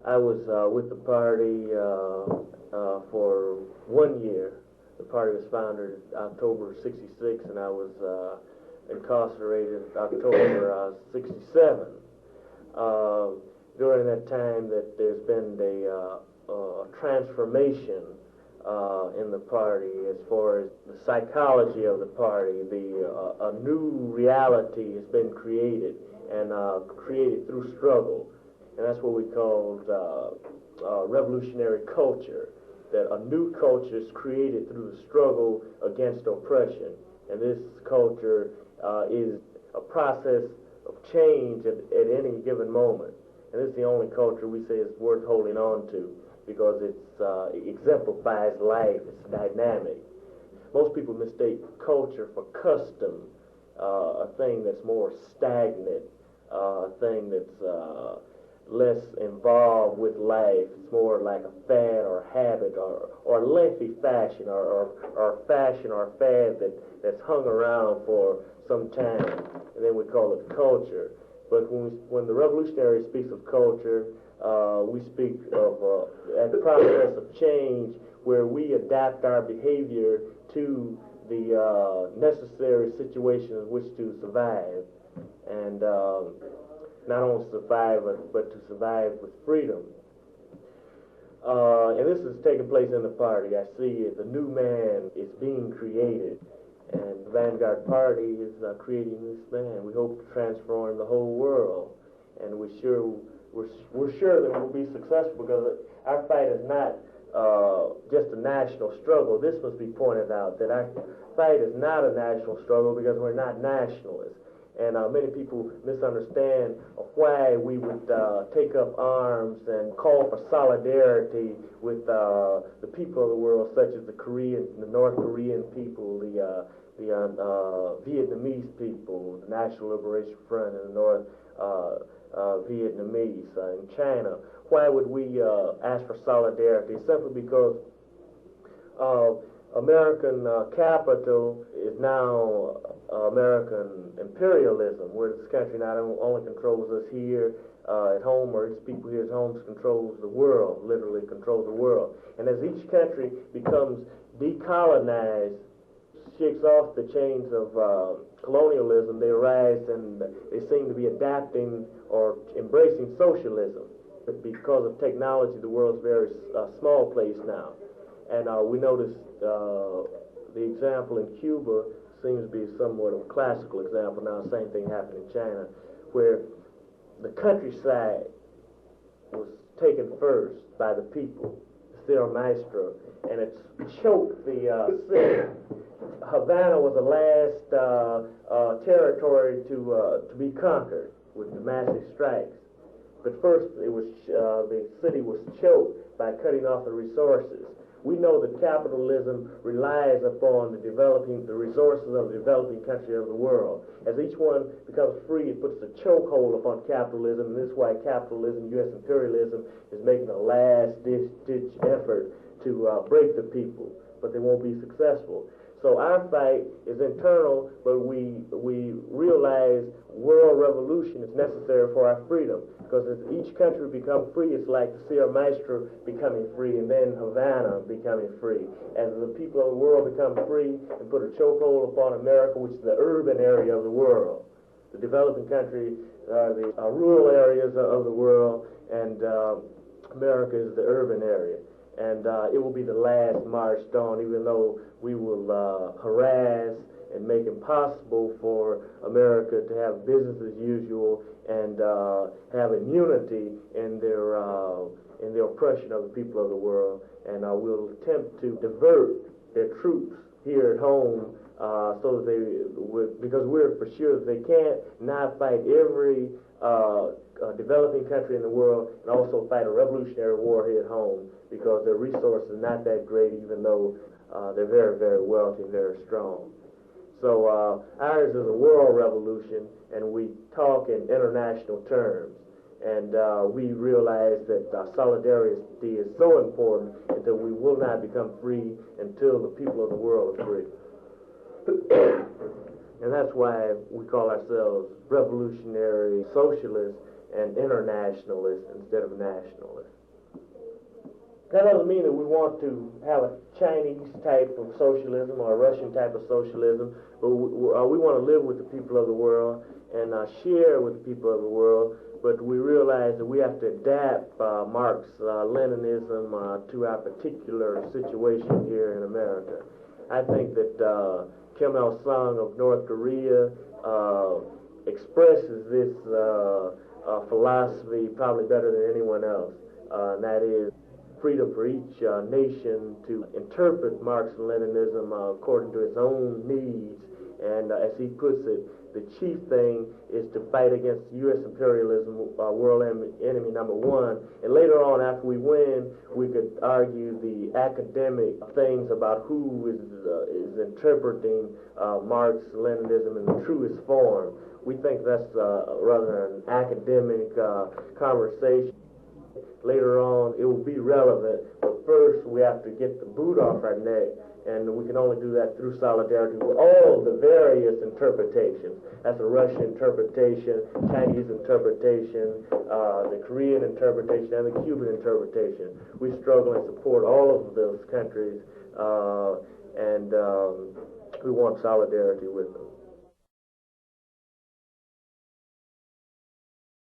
I was with the party for 1 year. The party was founded October '66, and I was incarcerated October '67. During that time, there's been a transformation in the party as far as the psychology of the party. A new reality has been created, and created through struggle, and that's what we called revolutionary culture. That a new culture is created through the struggle against oppression, and this culture is a process of change at any given moment. And this is the only culture we say is worth holding on to, because it exemplifies life. It's dynamic. Most people mistake culture for custom, a thing that's more stagnant, a thing that's less involved with life. It's more like a fad or habit or lengthy fashion or fashion or fad that's hung around for some time, and then we call it culture. But when the revolutionary speaks of culture, we speak of a process of change where we adapt our behavior to the necessary situation in which to survive, and not only survive, but to survive with freedom. And this is taking place in the party. I see it. The new man is being created, and the Vanguard Party is creating this man. We hope to transform the whole world, and we're sure that we'll be successful, because our fight is not just a national struggle. This must be pointed out, that our fight is not a national struggle because we're not nationalists. And many people misunderstand why we would take up arms and call for solidarity with the people of the world, such as the North Korean people, the Vietnamese people, the National Liberation Front, and the North Vietnamese, in China. Why would we ask for solidarity? Simply because American capital is now American imperialism, where this country not only controls us here at home, or its people here at home, controls the world, literally controls the world. And as each country becomes decolonized, shakes off the chains of colonialism, they rise and they seem to be adapting or embracing socialism. Because of technology, the world's a very small place now. And we notice the example in Cuba seems to be somewhat of a classical example now. The same thing happened in China, where the countryside was taken first by the people, the maestro, and it's choked the city. Havana was the last territory to be conquered with the massive strikes. But first, the city was choked by cutting off the resources. We know that capitalism relies upon the resources of the developing country of the world. As each one becomes free, it puts a chokehold upon capitalism, and this is why capitalism, U.S. imperialism, is making a last-ditch effort to break the people, but they won't be successful. So our fight is internal, but we realize world revolution is necessary for our freedom, because as each country becomes free, it's like the Sierra Maestra becoming free, and then Havana becoming free. As the people of the world become free and put a chokehold upon America, which is the urban area of the world. The developing countries are the rural areas of the world, and America is the urban area. And it will be the last marched on, even though we will harass and make it impossible for America to have business as usual and have immunity in their oppression of the people of the world. And we'll attempt to divert their troops here at home so that they would, because we're for sure that they can't not fight every developing country in the world and also fight a revolutionary war here at home, because their resources are not that great, even though they're very, very wealthy and very strong. So ours is a world revolution, and we talk in international terms. And we realize that solidarity is so important, and that we will not become free until the people of the world are free. And that's why we call ourselves revolutionary socialists and internationalists instead of nationalists. That doesn't mean that we want to have a Chinese type of socialism or a Russian type of socialism, but we want to live with the people of the world and share with the people of the world. But we realize that we have to adapt Marx-Leninism to our particular situation here in America. I think that Kim Il-sung of North Korea expresses this philosophy probably better than anyone else, and that is freedom for each nation to interpret Marx and Leninism according to its own needs. And as he puts it, the chief thing is to fight against U.S. imperialism, world enemy number one. And later on, after we win, we could argue the academic things about who is interpreting Marx, Leninism in the truest form. We think that's rather an academic conversation. Later on, it will be relevant, but first we have to get the boot off our neck, and we can only do that through solidarity with all the various interpretations. That's the Russian interpretation, Chinese interpretation, the Korean interpretation, and the Cuban interpretation. We struggle and support all of those countries, and we want solidarity with them.